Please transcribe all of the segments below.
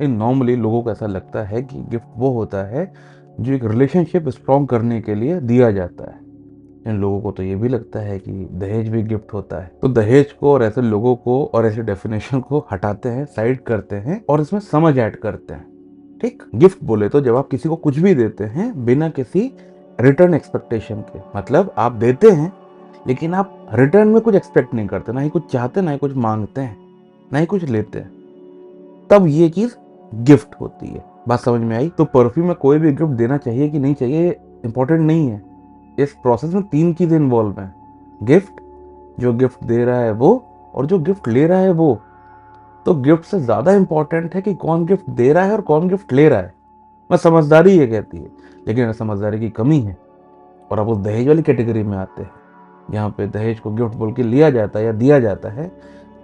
इन normally लोगों को ऐसा लगता है कि गिफ्ट वो होता है जो एक रिलेशनशिप स्ट्रॉन्ग करने के लिए दिया जाता है। इन लोगों को तो ये भी लगता है कि दहेज भी गिफ्ट होता है। तो दहेज को और ऐसे लोगों को और ऐसे डेफिनेशन को हटाते हैं, साइड करते हैं और इसमें समझ ऐड करते हैं। ठीक, गिफ्ट बोले तो जब आप किसी को कुछ भी देते हैं बिना किसी रिटर्न एक्सपेक्टेशन के, मतलब आप देते हैं लेकिन आप रिटर्न में कुछ एक्सपेक्ट नहीं करते, ना ही कुछ चाहते, ना ही कुछ मांगते हैं, ना ही कुछ लेते हैं, तब ये चीज गिफ्ट होती है। बात समझ में आई? तो परफ्यूम में कोई भी गिफ्ट देना चाहिए कि नहीं चाहिए इंपॉर्टेंट नहीं है। इस प्रोसेस में 3 चीजें इन्वॉल्व हैं। गिफ्ट, जो गिफ्ट दे रहा है वो, और जो गिफ्ट ले रहा है वो। तो गिफ्ट से ज्यादा इंपॉर्टेंट है कि कौन गिफ्ट दे रहा है और कौन गिफ्ट ले रहा है। मैं समझदारी ये कहती है, लेकिन समझदारी की कमी है। और अब उस दहेज वाली कैटेगरी में आते हैं, यहाँ पे दहेज को गिफ्ट बोल के लिया जाता है या दिया जाता है।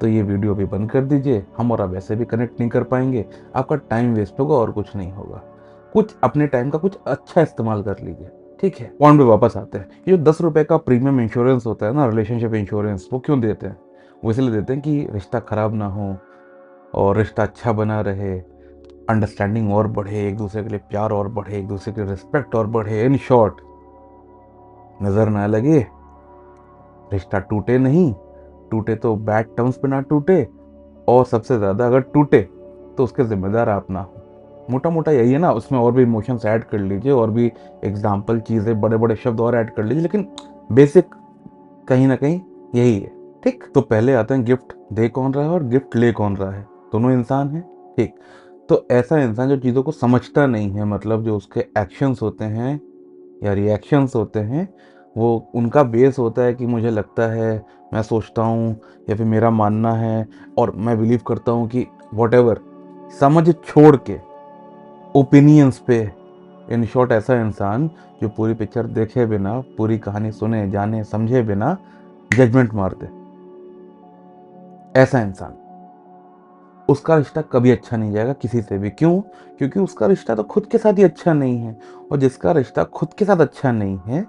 तो ये वीडियो भी बंद कर दीजिए, हम और आप वैसे भी कनेक्ट नहीं कर पाएंगे, आपका टाइम वेस्ट होगा और कुछ नहीं होगा। कुछ अपने टाइम का कुछ अच्छा इस्तेमाल कर लीजिए, ठीक है? पॉइंट पे वापस आते हैं। ये जो 10 रुपए का प्रीमियम इंश्योरेंस होता है ना, रिलेशनशिप इंश्योरेंस, वो क्यों देते हैं? वो इसलिए देते हैं कि रिश्ता खराब ना हो और रिश्ता अच्छा बना रहे, अंडरस्टैंडिंग और बढ़े, एक दूसरे के लिए प्यार और बढ़े, एक दूसरे की रिस्पेक्ट और बढ़े। इन शॉर्ट, नजर ना लगे, रिश्ता टूटे नहीं, टूटे तो बैड टर्म्स पे ना टूटे, और सबसे ज्यादा अगर टूटे तो उसके जिम्मेदार आप ना हो। मोटा मोटा यही है ना। उसमें और भी इमोशंस ऐड कर लीजिए, और भी एग्जाम्पल चीजें, बड़े बड़े शब्द और ऐड कर लीजिए, लेकिन बेसिक कहीं ना कहीं यही है। ठीक, तो पहले आते हैं गिफ्ट दे कौन रहा है और गिफ्ट ले कौन रहा है। दोनों इंसान हैं। ठीक, तो ऐसा इंसान जो चीज़ों को समझता नहीं है, मतलब जो उसके एक्शंस होते हैं या रिएक्शंस होते हैं, वो उनका बेस होता है कि मुझे लगता है, मैं सोचता हूँ, या फिर मेरा मानना है और मैं बिलीव करता हूँ कि वॉटेवर, समझ छोड़ के ओपिनियंस पे। इन शॉर्ट, ऐसा इंसान जो पूरी पिक्चर देखे बिना, पूरी कहानी सुने जाने समझे बिना जजमेंट मार दे, ऐसा इंसान, उसका रिश्ता कभी अच्छा नहीं जाएगा किसी से भी। क्यों? क्योंकि उसका रिश्ता तो खुद के साथ ही अच्छा नहीं है, और जिसका रिश्ता खुद के साथ अच्छा नहीं है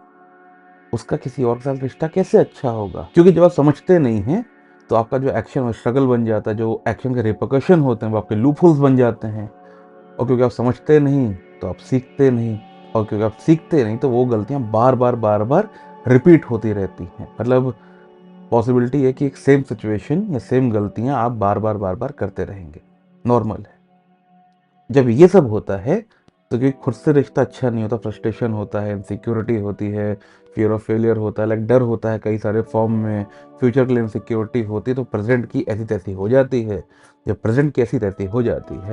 उसका किसी और के साथ रिश्ता कैसे अच्छा होगा? क्योंकि जब आप समझते नहीं हैं तो आपका जो एक्शन स्ट्रगल बन जाता है, जो एक्शन के रिपरकशन होते हैं वो आपके लूप होल्स बन जाते हैं। और क्योंकि आप समझते नहीं तो आप सीखते नहीं, और क्योंकि आप सीखते नहीं तो वो गलतियां बार बार बार बार रिपीट होती रहती हैं। मतलब पॉसिबिलिटी है कि एक सेम सिचुएशन या सेम गलतियां आप बार बार करते रहेंगे, नॉर्मल है। जब ये सब होता है तो क्योंकि खुद से रिश्ता अच्छा नहीं होता, फ्रस्ट्रेशन होता है, इनसिक्योरिटी होती है, फियर ऑफ फेलियर होता है, लाइक डर होता है कई सारे फॉर्म में, फ्यूचर के लिए इनसिक्योरिटी होती है, तो प्रेजेंट की ऐसी तैसी हो जाती है। जब प्रेजेंट की ऐसी तैसी हो जाती है